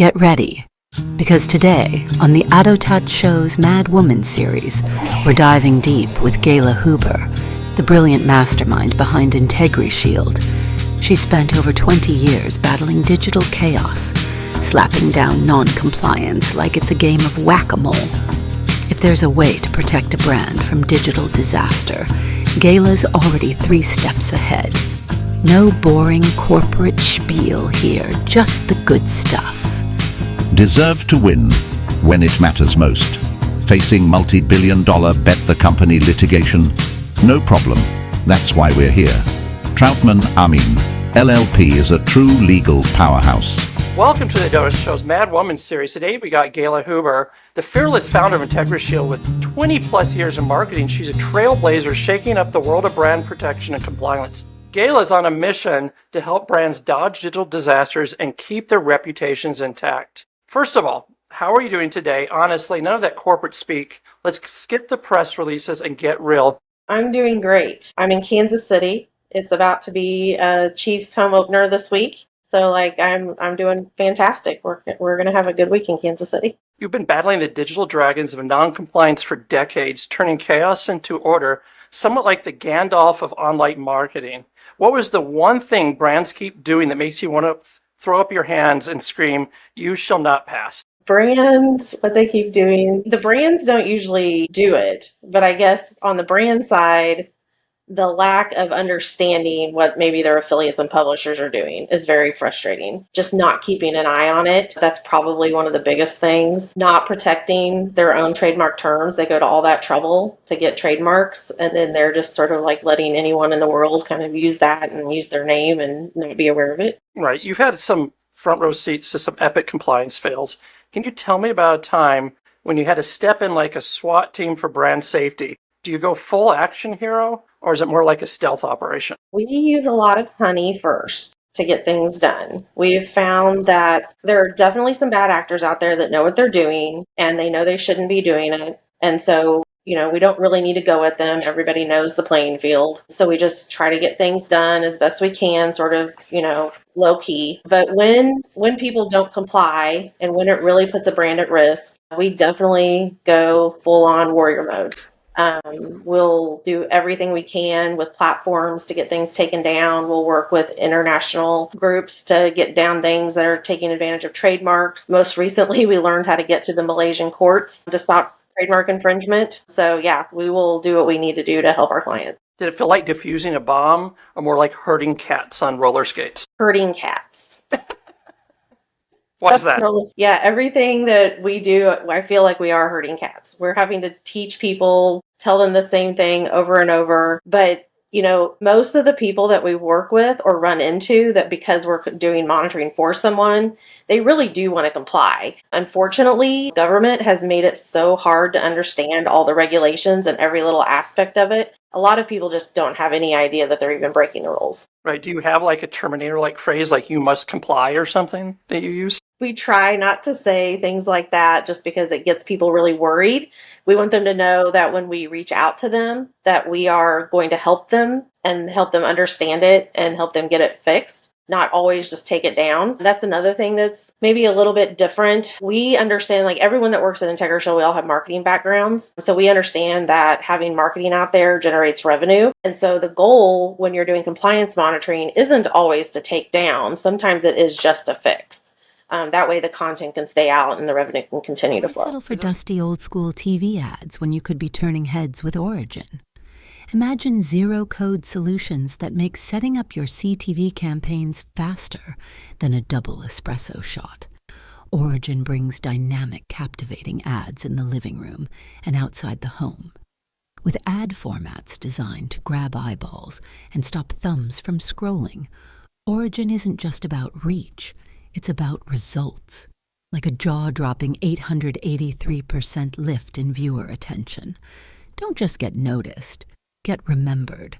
Get ready, because today, on the ADOTAT show's Mad Woman series, we're diving deep with Gayla Huber, the brilliant mastermind behind IntegriShield. She spent over 20 years battling digital chaos, slapping down non-compliance like it's a game of whack-a-mole. If there's a way to protect a brand from digital disaster, Gayla's already 3 steps ahead. No boring corporate spiel here, just the good stuff. Deserve to win when it matters most. Facing multi-billion-dollar bet the company litigation? No problem. That's why we're here. Troutman Amin, LLP is a true legal powerhouse. Welcome to the ADOTAT Show's Mad Woman series. Today we got Gayla Huber, the fearless founder of IntegriShield with 20 plus years in marketing. She's a trailblazer shaking up the world of brand protection and compliance. Gayla is on a mission to help brands dodge digital disasters and keep their reputations intact. First of all, how are you doing today? Honestly, none of that corporate speak. Let's skip the press releases and get real. I'm doing great. I'm in Kansas City. It's about to be Chiefs home opener this week. So I'm doing fantastic. We're going to have a good week in Kansas City. You've been battling the digital dragons of non-compliance for decades, turning chaos into order, somewhat like the Gandalf of online marketing. What was the one thing brands keep doing that makes you want to throw up your hands and scream, "You shall not pass"? Brands, what they keep doing, the brands don't usually do it, but I guess on the brand side, the lack of understanding what maybe their affiliates and publishers are doing is very frustrating. Just not keeping an eye on it. That's probably one of the biggest things. Not protecting their own trademark terms. They go to all that trouble to get trademarks, and then they're just sort of like letting anyone in the world kind of use that and use their name and not be aware of it. Right. You've had some front row seats to some epic compliance fails. Can you tell me about a time when you had to step in like a SWAT team for brand safety? Do you go full action hero, or is it more like a stealth operation? We use a lot of honey first to get things done. We've found that there are definitely some bad actors out there that know what they're doing, and they know they shouldn't be doing it. And so, we don't really need to go at them. Everybody knows the playing field. So we just try to get things done as best we can, sort of, low key. But when people don't comply and when it really puts a brand at risk, we definitely go full on warrior mode. We'll do everything we can with platforms to get things taken down. We'll work with international groups to get down things that are taking advantage of trademarks. Most recently, we learned how to get through the Malaysian courts to stop trademark infringement. So yeah, we will do what we need to do to help our clients. Did it feel like diffusing a bomb, or more like herding cats on roller skates? Herding cats. Why is that? Yeah, everything that we do, I feel like we are herding cats. We're having to teach people, tell them the same thing over and over. But, most of the people that we work with or run into that because we're doing monitoring for someone, they really do want to comply. Unfortunately, government has made it so hard to understand all the regulations and every little aspect of it. A lot of people just don't have any idea that they're even breaking the rules. Right. Do you have like a Terminator-like phrase, like "you must comply" or something that you use? We try not to say things like that just because it gets people really worried. We want them to know that when we reach out to them, that we are going to help them and help them understand it and help them get it fixed, not always just take it down. That's another thing that's maybe a little bit different. We understand, like everyone that works at IntegriShield, we all have marketing backgrounds. So we understand that having marketing out there generates revenue. And so the goal when you're doing compliance monitoring isn't always to take down. Sometimes it is just a fix. That way the content can stay out and the revenue can continue to flow. Settle for dusty old-school TV ads when you could be turning heads with Origin. Imagine zero-code solutions that make setting up your CTV campaigns faster than a double espresso shot. Origin brings dynamic, captivating ads in the living room and outside the home. With ad formats designed to grab eyeballs and stop thumbs from scrolling, Origin isn't just about reach. It's about results, like a jaw-dropping 883% lift in viewer attention. Don't just get noticed, get remembered.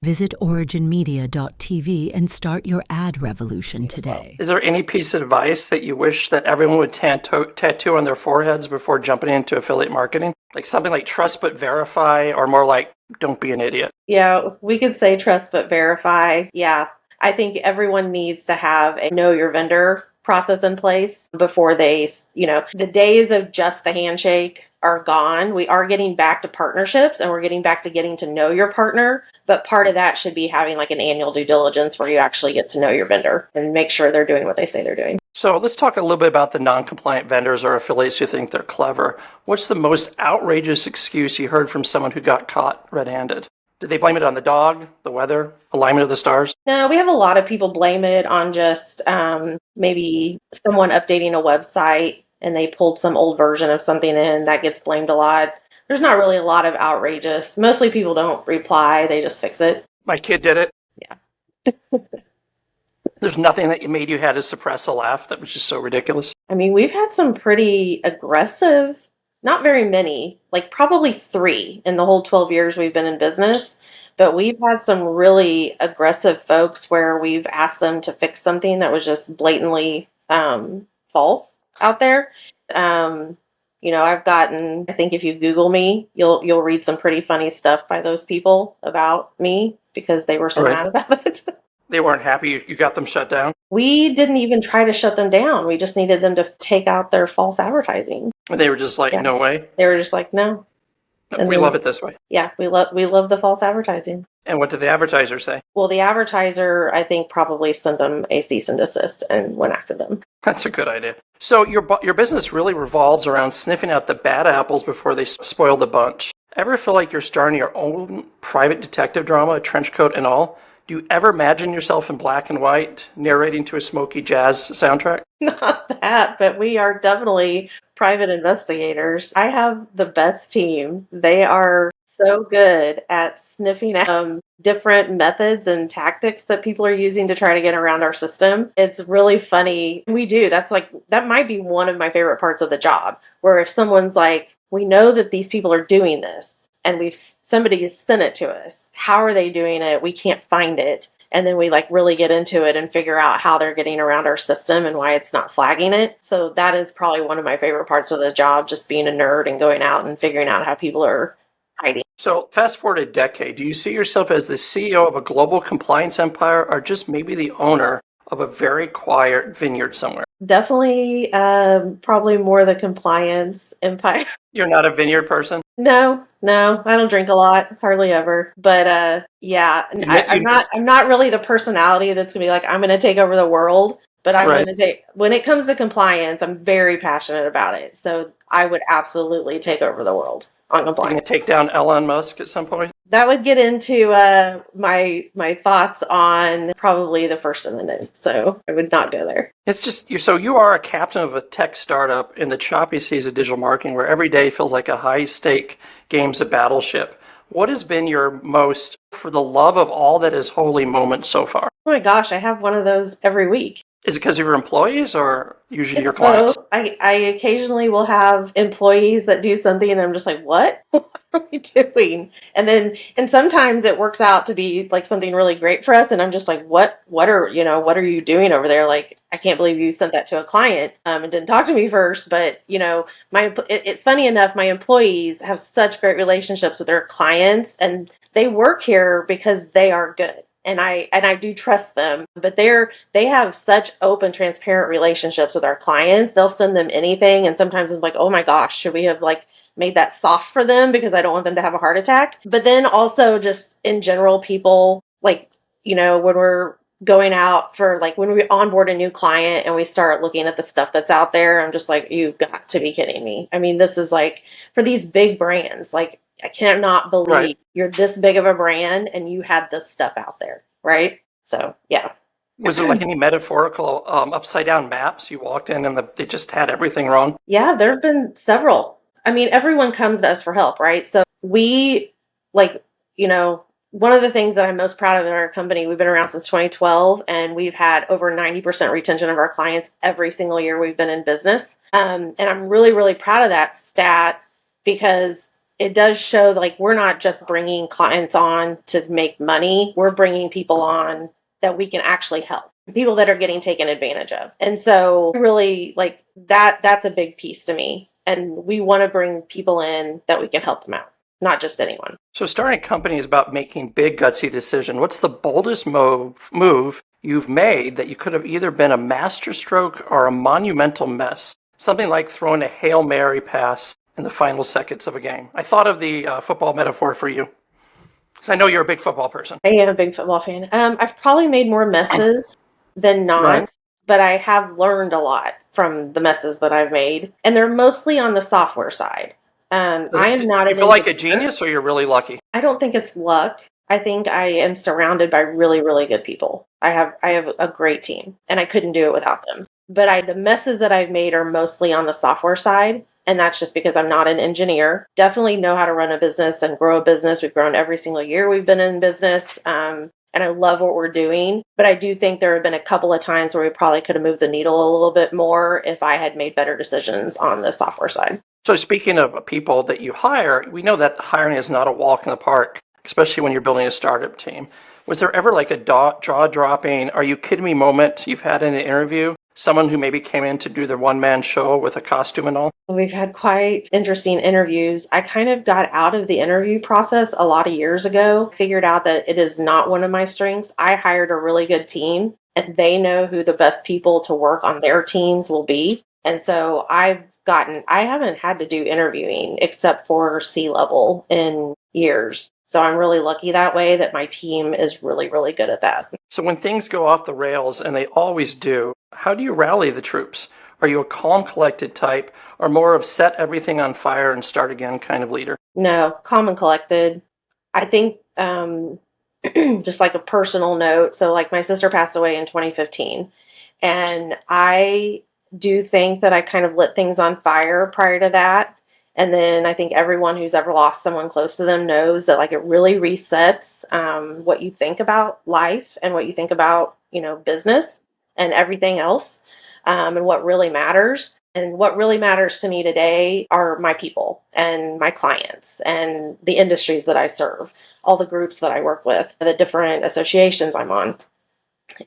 Visit originmedia.tv and start your ad revolution today. Is there any piece of advice that you wish that everyone would tattoo on their foreheads before jumping into affiliate marketing? Like something like trust but verify, or more like don't be an idiot? Yeah, we could say trust but verify. Yeah. I think everyone needs to have a know your vendor process in place before they, the days of just the handshake are gone. We are getting back to partnerships and we're getting back to getting to know your partner. But part of that should be having like an annual due diligence where you actually get to know your vendor and make sure they're doing what they say they're doing. So let's talk a little bit about the non-compliant vendors or affiliates who think they're clever. What's the most outrageous excuse you heard from someone who got caught red-handed? Did they blame it on the dog, the weather, alignment of the stars? No, we have a lot of people blame it on just maybe someone updating a website and they pulled some old version of something in. That gets blamed a lot. There's not really a lot of outrageous. Mostly people don't reply. They just fix it. My kid did it. Yeah. There's nothing that made you had to suppress a laugh that was just so ridiculous. I mean, we've had some pretty aggressive, not very many, like probably 3 in the whole 12 years we've been in business. But we've had some really aggressive folks where we've asked them to fix something that was just blatantly false out there. I've gotten, I think if you Google me, you'll read some pretty funny stuff by those people about me because they were so mad about it. They weren't happy you got them shut down? We didn't even try to shut them down. We just needed them to take out their false advertising. And they were just like, no way? They were just like, no. We love it this way. Yeah, we love the false advertising. And what did the advertiser say? Well, the advertiser, I think, probably sent them a cease and desist and went after them. That's a good idea. So your business really revolves around sniffing out the bad apples before they spoil the bunch. Ever feel like you're starting your own private detective drama, a trench coat and all? Do you ever imagine yourself in black and white, narrating to a smoky jazz soundtrack? Not that, but we are definitely private investigators. I have the best team. They are so good at sniffing out different methods and tactics that people are using to try to get around our system. It's really funny. That might be one of my favorite parts of the job, where if someone's like, we know that these people are doing this, and somebody has sent it to us. How are they doing it? We can't find it. And then we really get into it and figure out how they're getting around our system and why it's not flagging it. So that is probably one of my favorite parts of the job, just being a nerd and going out and figuring out how people are hiding. So fast forward a decade, do you see yourself as the CEO of a global compliance empire or just maybe the owner of a very quiet vineyard somewhere? Definitely, probably more the compliance empire. You're not a vineyard person? No, I don't drink a lot, hardly ever. But yeah, I'm not really the personality that's gonna be like, I'm gonna take over the world. But when it comes to compliance, I'm very passionate about it. So I would absolutely take over the world on compliance. You're gonna take down Elon Musk at some point? That would get into my thoughts on probably the First Amendment, so I would not go there. It's just, you are a captain of a tech startup in the choppy seas of digital marketing where every day feels like a high-stake games of battleship. What has been your most, for the love of all that is holy, moment so far? Oh my gosh, I have one of those every week. Is it because of your employees or usually your clients? I occasionally will have employees that do something and I'm just like, what? What are we doing? And sometimes it works out to be like something really great for us. And I'm just like, what are you doing over there? Like, I can't believe you sent that to a client and didn't talk to me first. But, it's funny enough, my employees have such great relationships with their clients and they work here because they are good. And I do trust them, but they have such open, transparent relationships with our clients. They'll send them anything. And sometimes it's like, oh my gosh, should we have made that soft for them because I don't want them to have a heart attack. But then also just in general, people when we're going out for when we onboard a new client and we start looking at the stuff that's out there, I'm just like, you've got to be kidding me. I mean, this is for these big brands, I cannot believe you're this big of a brand and you had this stuff out there, right? So, yeah. Was there any metaphorical upside down maps? You walked in and they just had everything wrong? Yeah, there have been several. I mean, everyone comes to us for help, right? So we, one of the things that I'm most proud of in our company, we've been around since 2012 and we've had over 90% retention of our clients every single year we've been in business. And I'm really, really proud of that stat because it does show we're not just bringing clients on to make money. We're bringing people on that we can actually help, people that are getting taken advantage of. And so really that's a big piece to me. And we want to bring people in that we can help them out, not just anyone. So starting a company is about making big, gutsy decisions. What's the boldest move you've made that you could have either been a masterstroke or a monumental mess? Something like throwing a Hail Mary pass in the final seconds of a game. I thought of the football metaphor for you, because I know you're a big football person. I am a big football fan. I've probably made more messes than not, Right. but I have learned a lot from the messes that I've made, and they're mostly on the software side. I am not You an feel like a engineer. genius, or you're really lucky? I don't think it's luck. I think I am surrounded by really, really good people. I have a great team, and I couldn't do it without them. But the messes that I've made are mostly on the software side, and that's just because I'm not an engineer. Definitely know how to run a business and grow a business. We've grown every single year we've been in business, and I love what we're doing. But I do think there have been a couple of times where we probably could have moved the needle a little bit more if I had made better decisions on the software side. So speaking of people that you hire, we know that hiring is not a walk in the park, especially when you're building a startup team. Was there ever like a jaw-dropping, are you kidding me moment you've had in an interview? Someone who maybe came in to do their one-man show with a costume and all? We've had quite interesting interviews. I kind of got out of the interview process a lot of years ago, figured out that it is not one of my strengths. I hired a really good team, and they know who the best people to work on their teams will be. And so I haven't had to do interviewing except for C-level in years. So I'm really lucky that way that my team is really, really good at that. So when things go off the rails, and they always do, how do you rally the troops? Are you a calm, collected type, or more of set everything on fire and start again kind of leader? No, calm and collected. I think just like a personal note. So like my sister passed away in 2015, and I do think that I kind of lit things on fire prior to that. And then I think everyone who's ever lost someone close to them knows that like it really resets what you think about life and what you think about, business and everything else, and what really matters. And what really matters to me today are my people and my clients and the industries that I serve, all the groups that I work with, the different associations I'm on.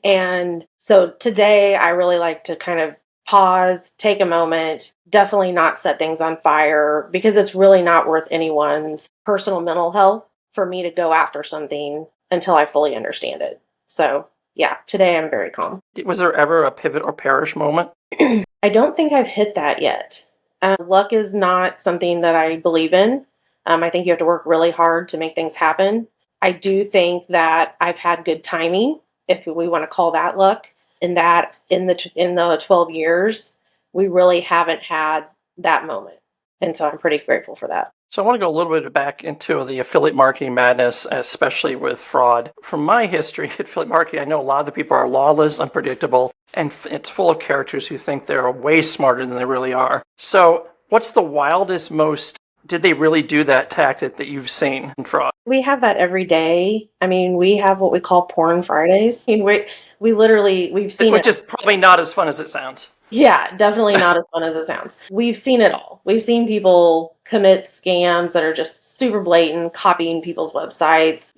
And so today I really like to kind of pause, take a moment, definitely not set things on fire because it's really not worth anyone's personal mental health for me to go after something until I fully understand it. So yeah, today I'm very calm. Was there ever a pivot or perish moment? I don't think I've hit that yet. Luck is not something that I believe in. I think you have to work really hard to make things happen. I do think that I've had good timing, if we want to call that luck, in that in the 12 years, we really haven't had that moment. And so I'm pretty grateful for that. So I want to go a little bit back into the affiliate marketing madness, especially with fraud. From my history at affiliate marketing, I know a lot of the people are lawless, unpredictable, and it's full of characters who think they're way smarter than they really are. So what's the wildest, did they really do that tactic that you've seen in fraud? We have that every day. I mean, we have what we call porn Fridays. I mean, we've seen Which it. is probably not as fun as it sounds. Yeah, definitely not as fun as it sounds. We've seen it all. We've seen people commit scams that are just super blatant, copying people's websites,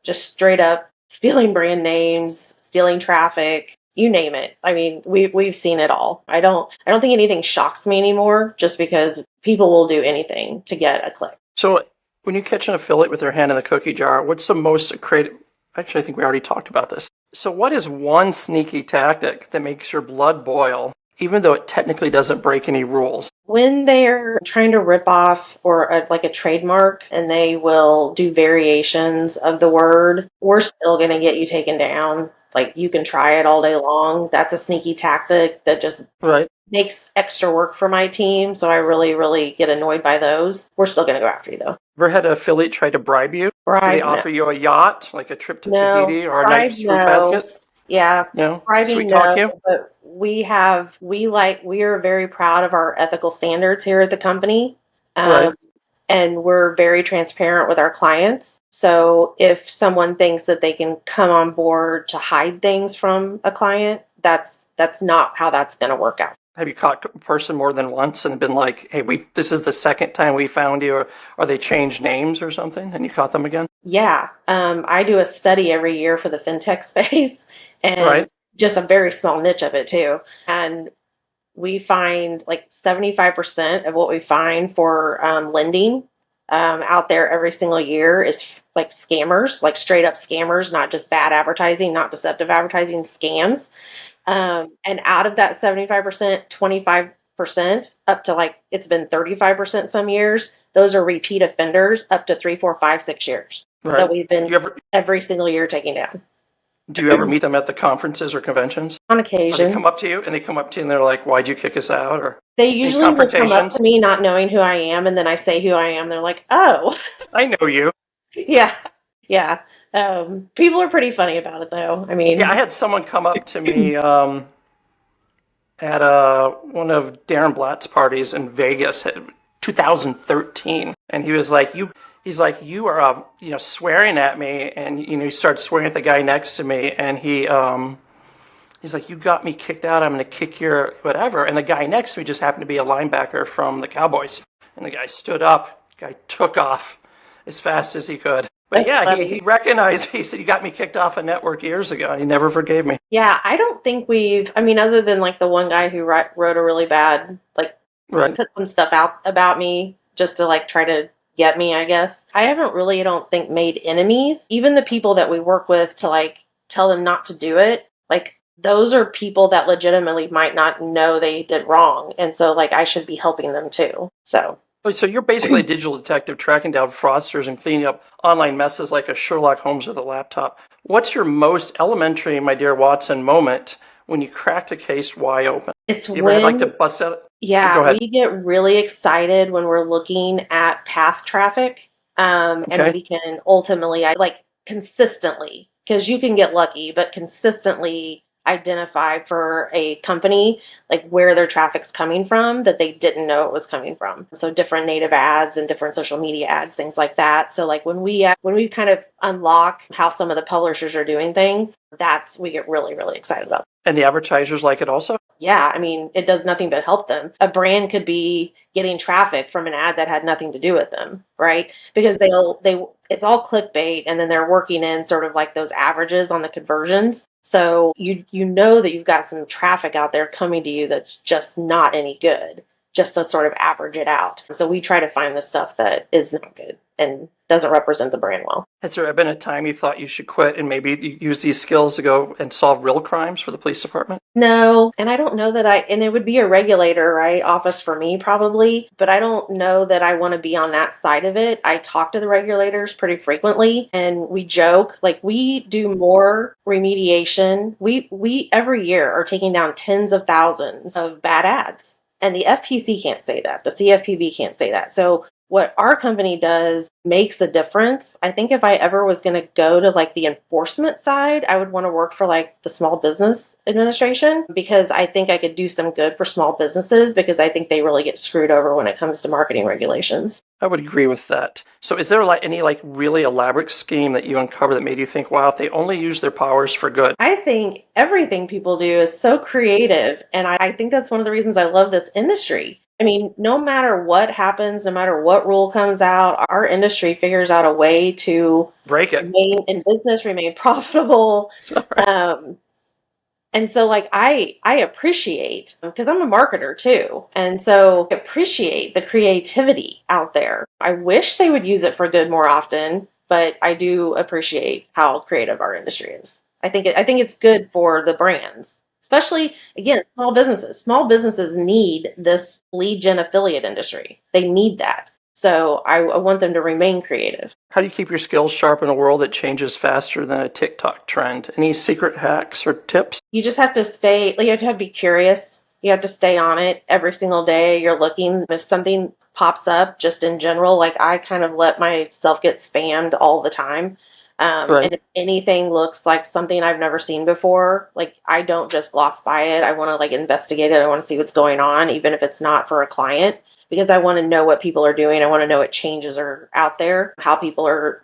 just straight up stealing brand names, stealing traffic, you name it. I mean, we've seen it all. I don't think anything shocks me anymore just because people will do anything to get a click. So when you catch an affiliate with their hand in the cookie jar, what's the most creative? Actually, I think we already talked about this. So what is one sneaky tactic that makes your blood boil, even though it technically doesn't break any rules? When they're trying to rip off like a trademark and they will do variations of the word, we're still going to get you taken down. Like you can try it all day long. That's a sneaky tactic that just makes extra work for my team. So I really, really get annoyed by those. We're still going to go after you though. Ever had an affiliate try to bribe you? Bribe, Do they offer you a yacht, like a trip to Tahiti or a bribe, nice fruit basket? Yeah. No? Bribing, Sweet talk you? But we are very proud of our ethical standards here at the company. And we're very transparent with our clients. So if someone thinks that they can come on board to hide things from a client, that's not how that's going to work out. Have you caught a person more than once and been like, hey, this is the second time we found you, or they changed names or something, and you caught them again? Yeah. I do a study every year for the fintech space, and just a very small niche of it too. And we find like 75% of what we find for lending out there every single year is like scammers, like straight up scammers, not just bad advertising, not deceptive advertising, scams. And out of that 75%, 25% up to like it's been 35% some years, those are repeat offenders up to 3, 4, 5, 6 years that we've been every single year taking down. Do you ever meet them at the conferences or conventions? On Or occasion. they come up to you and they're like, "Why'd you kick us out?" Or They any usually will come up confrontations? to me not knowing who I am, and then I say who I am. They're like, "Oh, I know you. yeah, yeah." People are pretty funny about it, though. I mean, Yeah, I had someone come up to me at one of Darren Blatt's parties in Vegas, 2013, and he was like, He's like, "You are, swearing at me," and he started swearing at the guy next to me, and he's like, "You got me kicked out. I'm going to kick your whatever." And the guy next to me just happened to be a linebacker from the Cowboys, and the guy stood up. The guy took off as fast as he could. But yeah, he recognized. He said, "You got me kicked off a network years ago," and he never forgave me. yeah, I don't think other than like the one guy who wrote a really bad, like, put some stuff out about me just to like try to get me, I guess. I haven't really, I don't think, made enemies. Even the people that we work with to like tell them not to do it, like those are people that legitimately might not know they did wrong. And so like I should be helping them too. So you're basically a digital detective tracking down fraudsters and cleaning up online messes like a Sherlock Holmes with a laptop. What's your most elementary, my dear Watson, moment when you cracked a case wide open? It's you ever like to bust out? Yeah, we get really excited when we're looking at path traffic, and we can ultimately, consistently, because you can get lucky, but consistently identify for a company like where their traffic's coming from that they didn't know it was coming from. So different native ads and different social media ads, things like that. So like when we kind of unlock how some of the publishers are doing things, we get really, really excited about. And the advertisers like it also? Yeah, I mean, it does nothing but help them. A brand could be getting traffic from an ad that had nothing to do with them, right? Because it's all clickbait, and then they're working in sort of like those averages on the conversions. So you know that you've got some traffic out there coming to you that's just not any good, just to sort of average it out. So we try to find the stuff that is not good and doesn't represent the brand well. Has there been a time you thought you should quit and maybe use these skills to go and solve real crimes for the police department? No, and I don't know that and it would be a regulator, right? Office for me probably, but I don't know that I want to be on that side of it. I talk to the regulators pretty frequently and we joke, like we do more remediation. We every year are taking down tens of thousands of bad ads. And the FTC can't say that. The CFPB can't say that. So what our company does makes a difference. I think if I ever was going to go to like the enforcement side, I would want to work for like the Small Business Administration, because I think I could do some good for small businesses, because I think they really get screwed over when it comes to marketing regulations. I would agree with that. So is there like any like really elaborate scheme that you uncover that made you think, wow, if they only use their powers for good? I think everything people do is so creative. And I think that's one of the reasons I love this industry. I mean, no matter what happens, no matter what rule comes out, our industry figures out a way to break it, remain in business, remain profitable. Right. And so like I appreciate, because I'm a marketer too, and so I appreciate the creativity out there. I wish they would use it for good more often, but I do appreciate how creative our industry is. I think it's good for the brands. Especially, again, small businesses. Small businesses need this lead gen affiliate industry. They need that. So I want them to remain creative. How do you keep your skills sharp in a world that changes faster than a TikTok trend? Any secret hacks or tips? You just have to you have to be curious. You have to stay on it every single day. You're looking. If something pops up just in general, like I kind of let myself get spammed all the time. Right. And if anything looks like something I've never seen before, like I don't just gloss by it. I want to like investigate it. I want to see what's going on, even if it's not for a client, because I want to know what people are doing. I want to know what changes are out there, how people are,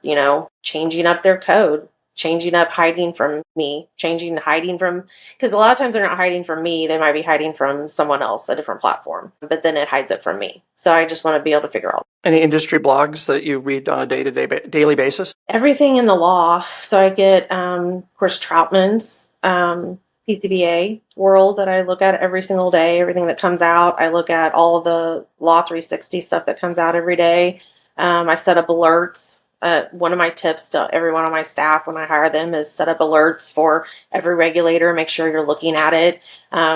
changing up their code, changing up, hiding from me, because a lot of times they're not hiding from me. They might be hiding from someone else, a different platform, but then it hides it from me. So I just want to be able to figure out. Any industry blogs that you read on a daily basis? Everything in the law. So I get, of course, Troutman's, PCBA world that I look at every single day, everything that comes out. I look at all the Law 360 stuff that comes out every day. I set up alerts One of my tips to everyone on my staff when I hire them is set up alerts for every regulator. Make sure you're looking at it,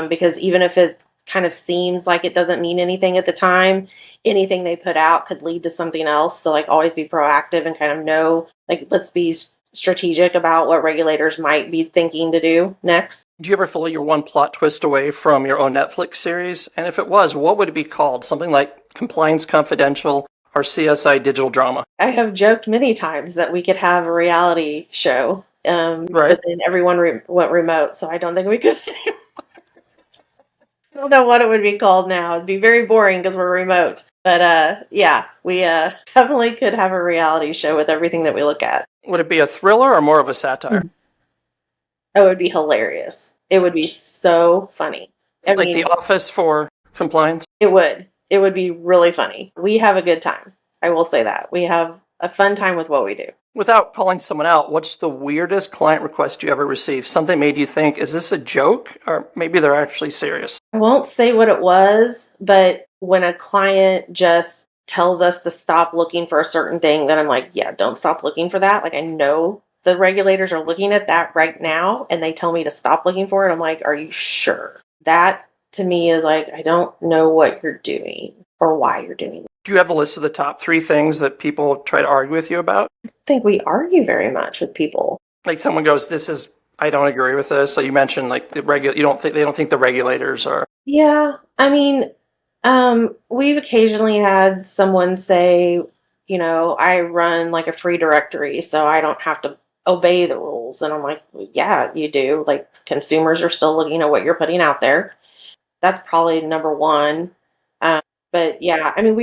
because even if it kind of seems like it doesn't mean anything at the time, anything they put out could lead to something else. So like always be proactive and kind of know, like, let's be strategic about what regulators might be thinking to do next. Do you ever feel like you're one plot twist away from your own Netflix series? And if it was, what would it be called? Something like Compliance Confidential or CSI Digital Drama? I have joked many times that we could have a reality show, Right. but then everyone went remote, so I don't think we could anymore. I don't know what it would be called now. It'd be very boring because we're remote. But yeah, we definitely could have a reality show with everything that we look at. Would it be a thriller or more of a satire? It would be hilarious. It would be so funny. I Like mean, The Office for compliance? it would. It would be really funny. We have a good time. I will say that. We have a fun time with what we do. Without calling someone out, what's the weirdest client request you ever received? Something made you think, is this a joke? Or maybe they're actually serious. I won't say what it was, but when a client just tells us to stop looking for a certain thing, then I'm like, yeah, don't stop looking for that. Like, I know the regulators are looking at that right now, and they tell me to stop looking for it. I'm like, are you sure? That to me is like, I don't know what you're doing or why you're doing it. Do you have a list of the top 3 things that people try to argue with you about? I think we argue very much with people. Like someone goes, I don't agree with this. So you mentioned like they don't think the regulators are. Yeah, I mean, we've occasionally had someone say, I run like a free directory, so I don't have to obey the rules. And I'm like, well, yeah, you do. Like, consumers are still looking at what you're putting out there. That's probably number one. But yeah, I mean,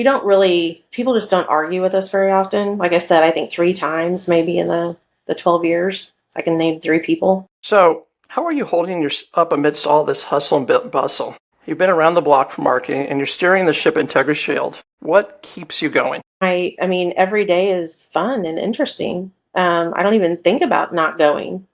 people just don't argue with us very often. Like I said, I think 3 times maybe in the 12 years. I can name 3 people. So how are you holding up amidst all this hustle and bustle? You've been around the block for marketing and you're steering the ship IntegriShield. What keeps you going? I mean, every day is fun and interesting. I don't even think about not going.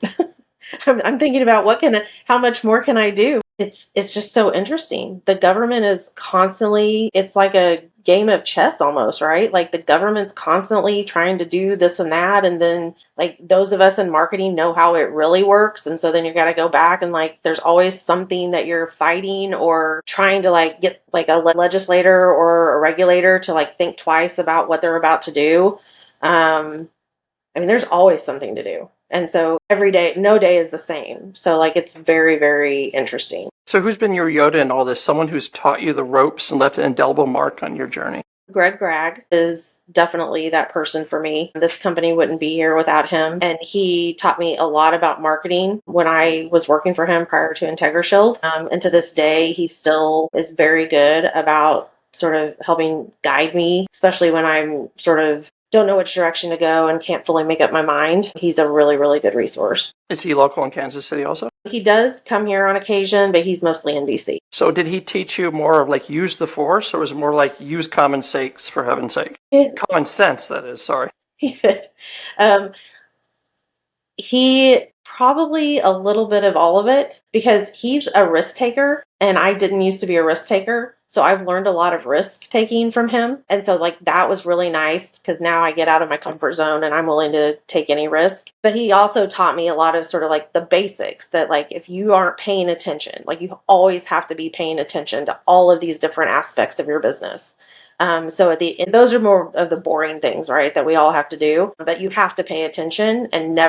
I'm thinking about how much more can I do? It's just so interesting. The government is constantly, it's like a game of chess almost, right? Like the government's constantly trying to do this and that. And then like those of us in marketing know how it really works. And so then you got to go back and like, there's always something that you're fighting or trying to like get like a legislator or a regulator to like think twice about what they're about to do. I mean, there's always something to do. And so every day, no day is the same. So like, it's very, very interesting. So who's been your Yoda in all this? Someone who's taught you the ropes and left an indelible mark on your journey? Greg Gragg is definitely that person for me. This company wouldn't be here without him. And he taught me a lot about marketing when I was working for him prior to IntegriShield. And to this day, he still is very good about sort of helping guide me, especially when I'm sort of don't know which direction to go and can't fully make up my mind. He's a really, really good resource. Is he local in Kansas City also? He does come here on occasion, but he's mostly in DC. So did he teach you more of like use the force, or was it more like use common sense for heaven's sake? Common sense, that is, sorry. He probably a little bit of all of it because he's a risk taker and I didn't used to be a risk taker. So I've learned a lot of risk taking from him. And so like that was really nice because now I get out of my comfort zone and I'm willing to take any risk. But he also taught me a lot of sort of like the basics that like if you aren't paying attention, like you always have to be paying attention to all of these different aspects of your business. So those are more of the boring things, right, that we all have to do. But you have to pay attention and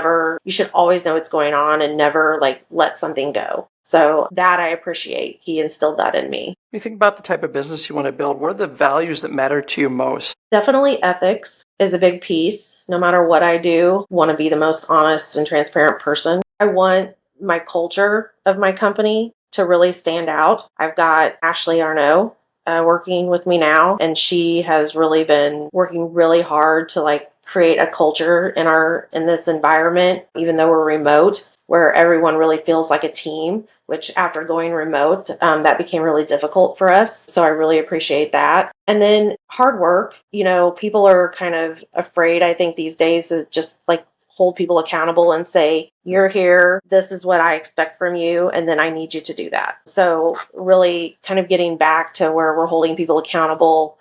you should always know what's going on and never like let something go. So that I appreciate. He instilled that in me. When you think about the type of business you want to build, what are the values that matter to you most? Definitely ethics is a big piece. No matter what I do, I want to be the most honest and transparent person. I want my culture of my company to really stand out. I've got Ashley Arnaud working with me now, and she has really been working really hard to like create a culture in this environment, even though we're remote, where everyone really feels like a team, which after going remote, that became really difficult for us. So I really appreciate that. And then hard work, people are kind of afraid, I think these days, to just like hold people accountable and say, you're here, this is what I expect from you, and then I need you to do that. So really kind of getting back to where we're holding people accountable,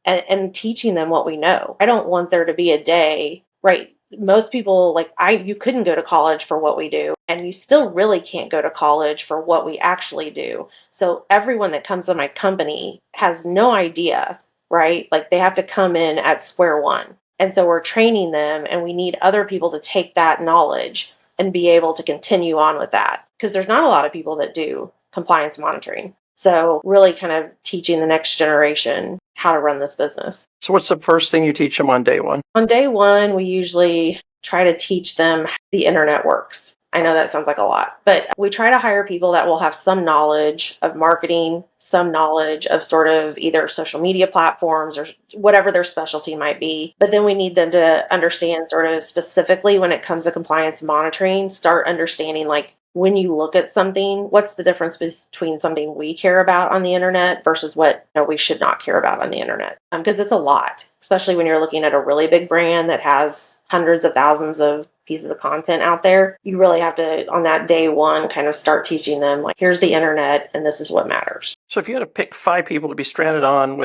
and teaching them what we know. I don't want there to be a day, right? Most people, you couldn't go to college for what we do, and you still really can't go to college for what we actually do. So everyone that comes to my company has no idea, right? Like they have to come in at square one. And so we're training them, and we need other people to take that knowledge and be able to continue on with that, because there's not a lot of people that do compliance monitoring. So really kind of teaching the next generation how to run this business. So what's the first thing you teach them on day one? On day one, we usually try to teach them how the internet works. I know that sounds like a lot, but we try to hire people that will have some knowledge of marketing, some knowledge of sort of either social media platforms or whatever their specialty might be. But then we need them to understand sort of specifically when it comes to compliance monitoring, start understanding like when you look at something, what's the difference between something we care about on the internet versus what we should not care about on the internet? Because it's a lot, especially when you're looking at a really big brand that has hundreds of thousands of pieces of content out there. You really have to, on that day one, kind of start teaching them, like, here's the internet and this is what matters. So if you had to pick 5 people to be stranded on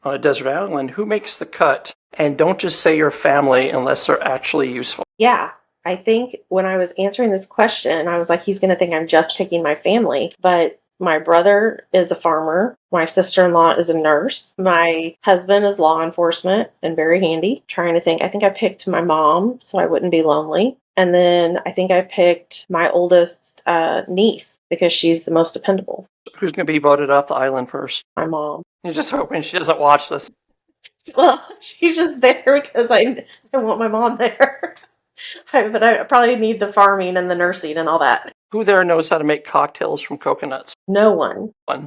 a desert island, who makes the cut? And don't just say your family unless they're actually useful. Yeah. I think when I was answering this question, I was like, he's going to think I'm just picking my family. But my brother is a farmer. My sister-in-law is a nurse. My husband is law enforcement and very handy. Trying to think, I think I picked my mom so I wouldn't be lonely. And then I think I picked my oldest niece because she's the most dependable. Who's going to be voted off the island first? My mom. You're just hoping she doesn't watch this. Well, she's just there because I want my mom there. But I probably need the farming and the nursing and all that. Who there knows how to make cocktails from coconuts? No one. That's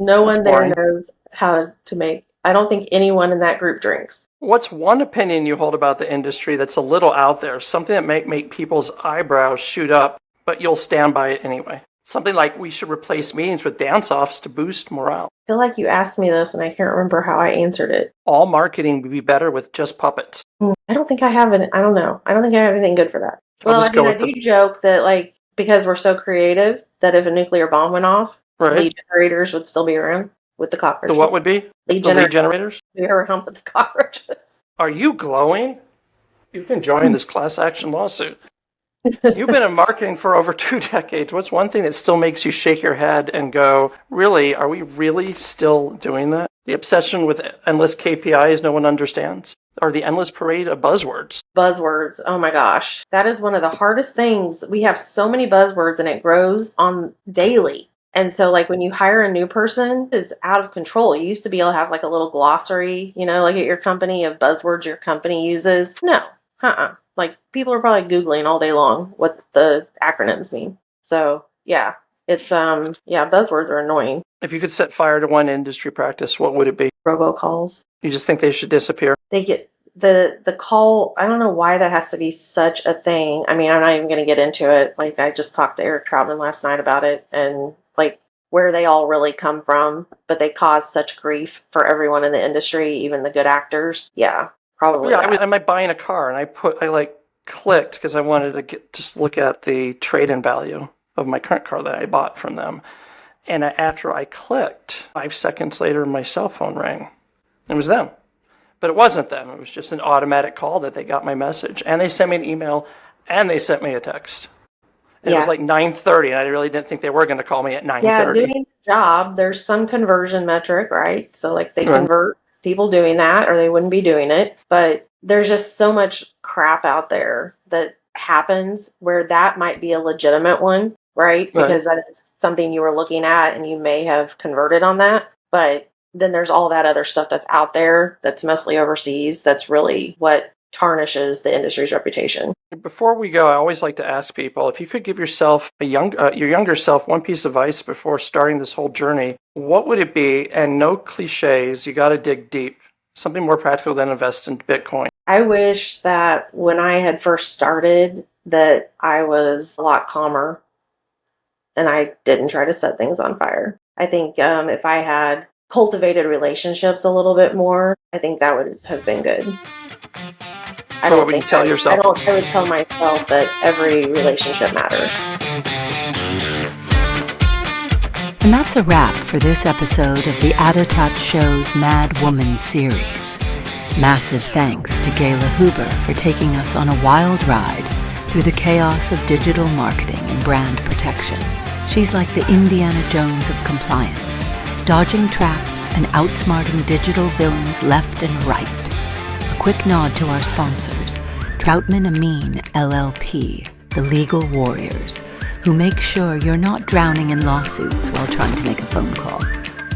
No one there boring. knows how to make. I don't think anyone in that group drinks. What's one opinion you hold about the industry that's a little out there? Something that might make people's eyebrows shoot up, but you'll stand by it anyway. Something like we should replace meetings with dance-offs to boost morale. I feel like you asked me this and I can't remember how I answered it. All marketing would be better with just puppets. I don't think I have it. I don't know. I don't think I have anything good for that. I'll just go I with do joke that, like, because we're so creative, that if a nuclear bomb went off, Right. lead generators would still be around with the cockroaches. The what would be? Lead The lead generators? We were around with the cockroaches. Are you glowing? You can join this class action lawsuit. You've been in marketing for over 2 decades. What's one thing that still makes you shake your head and go, really, are we really still doing that? The obsession with endless KPIs no one understands? Or the endless parade of buzzwords? Buzzwords. Oh my gosh. That is one of the hardest things. We have so many buzzwords and it grows on daily. And so, like, when you hire a new person, it's out of control. You used to be able to have like a little glossary, like at your company of buzzwords your company uses. No. Like, people are probably Googling all day long what the acronyms mean. So, yeah, it's, buzzwords are annoying. If you could set fire to one industry practice, what would it be? Robocalls. You just think they should disappear? They get the call. I don't know why that has to be such a thing. I mean, I'm not even going to get into it. Like, I just talked to Eric Troutman last night about it and, like, where they all really come from. But they cause such grief for everyone in the industry, even the good actors. Yeah. Probably. Yeah, I might buying a car and I clicked because I wanted to just look at the trade-in value of my current car that I bought from them. And after I clicked, 5 seconds later, my cell phone rang. It was them. But it wasn't them. It was just an automatic call that they got my message. And they sent me an email and they sent me a text. And It was like 9:30 and I really didn't think they were going to call me at 9:30. Yeah, doing the job, there's some conversion metric, right? So, like, they convert people doing that or they wouldn't be doing it. But there's just so much crap out there that happens where that might be a legitimate one, right? Because that is something you were looking at and you may have converted on that. But then there's all that other stuff that's out there that's mostly overseas. That's really what tarnishes the industry's reputation. Before we go, I always like to ask people, if you could give yourself your younger self one piece of advice before starting this whole journey, what would it be? And no cliches, you got to dig deep. Something more practical than invest in Bitcoin. I wish that when I had first started that I was a lot calmer and I didn't try to set things on fire. I think if I had cultivated relationships a little bit more, I think that would have been good. What would you tell yourself? I would tell myself that every relationship matters. And that's a wrap for this episode of the ADOTAT Show's Mad Woman series. Massive thanks to Gayla Huber for taking us on a wild ride through the chaos of digital marketing and brand protection. She's like the Indiana Jones of compliance, dodging traps and outsmarting digital villains left and right. A quick nod to our sponsors, Troutman Amin LLP, the legal warriors, who make sure you're not drowning in lawsuits while trying to make a phone call.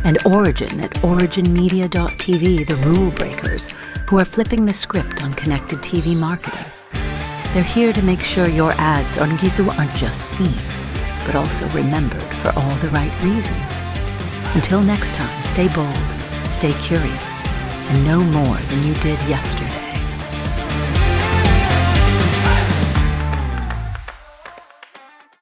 And Origin at originmedia.tv, the rule breakers, who are flipping the script on connected TV marketing. They're here to make sure your ads on Gizu aren't just seen, but also remembered for all the right reasons. Until next time, stay bold, stay curious, and know more than you did yesterday.